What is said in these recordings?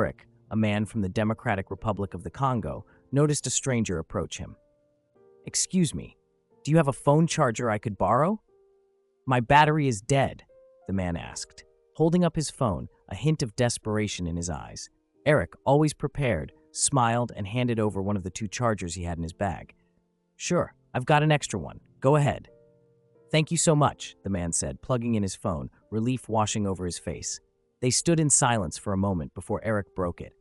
Eric, a man from the Democratic Republic of the Congo, noticed a stranger approach him. "Excuse me, do you have a phone charger I could borrow?" "My battery is dead," the man asked, holding up his phone, a hint of desperation in his eyes. Eric, always prepared, smiled and handed over one of the two chargers he had in his bag. "Sure, I've got an extra one. Go ahead." "Thank you so much," the man said, plugging in his phone, relief washing over his face. They stood in silence for a moment before Eric broke it.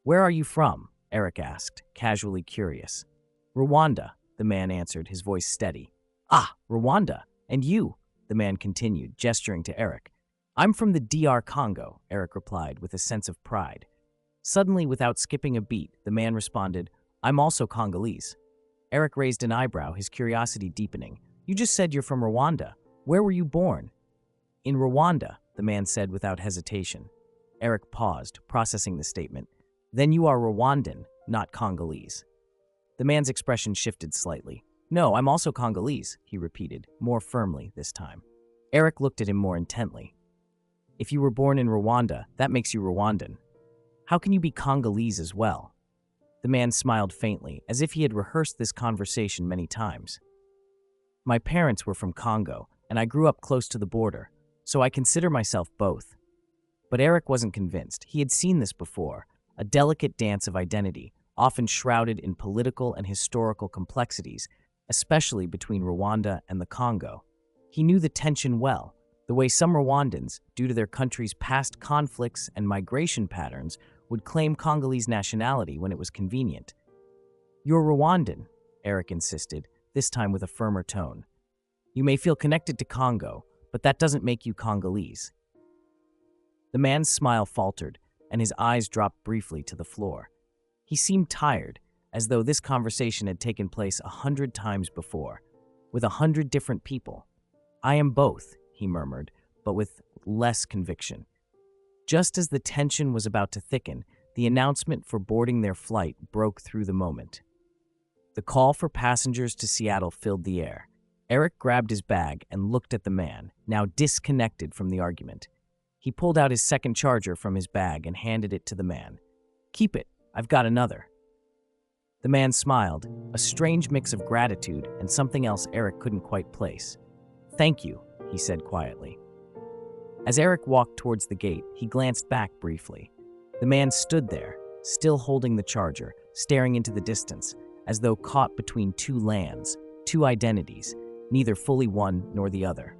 "Where are you from?" Eric asked, casually curious. "Rwanda," the man answered, his voice steady. "Ah, Rwanda. And you?" the man continued, gesturing to Eric. "I'm from the DR Congo," Eric replied with a sense of pride. Suddenly, without skipping a beat, the man responded, "I'm also Congolese." Eric raised an eyebrow, his curiosity deepening. "You just said you're from Rwanda. Where were you born?" "In Rwanda," the man said without hesitation. Eric paused, processing the statement. "Then you are Rwandan, not Congolese." The man's expression shifted slightly. "No, I'm also Congolese," he repeated, more firmly this time. Eric looked at him more intently. "If you were born in Rwanda, that makes you Rwandan. How can you be Congolese as well?" The man smiled faintly, as if he had rehearsed this conversation many times. "My parents were from Congo, and I grew up close to the border, so I consider myself both." But Eric wasn't convinced. He had seen this before, a delicate dance of identity, often shrouded in political and historical complexities, especially between Rwanda and the Congo. He knew the tension well, the way some Rwandans, due to their country's past conflicts and migration patterns, would claim Congolese nationality when it was convenient. "You're Rwandan," Eric insisted, this time with a firmer tone. "You may feel connected to Congo, but that doesn't make you Congolese." The man's smile faltered, and his eyes dropped briefly to the floor. He seemed tired, as though this conversation had taken place 100 times before, with 100 different people. "I am both," he murmured, but with less conviction. Just as the tension was about to thicken, the announcement for boarding their flight broke through the moment. The call for passengers to Seattle filled the air. Eric grabbed his bag and looked at the man, now disconnected from the argument. He pulled out his second charger from his bag and handed it to the man. "Keep it, I've got another." The man smiled, a strange mix of gratitude and something else Eric couldn't quite place. "Thank you," he said quietly. As Eric walked towards the gate, he glanced back briefly. The man stood there, still holding the charger, staring into the distance, as though caught between two lands, two identities, neither fully one nor the other.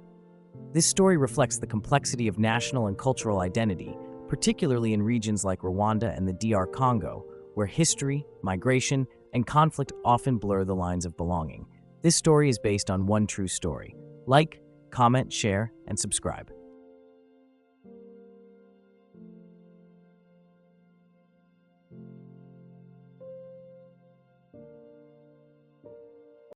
This story reflects the complexity of national and cultural identity, particularly in regions like Rwanda and the DR Congo, where history, migration, and conflict often blur the lines of belonging. This story is based on one true story. Like, comment, share, and subscribe.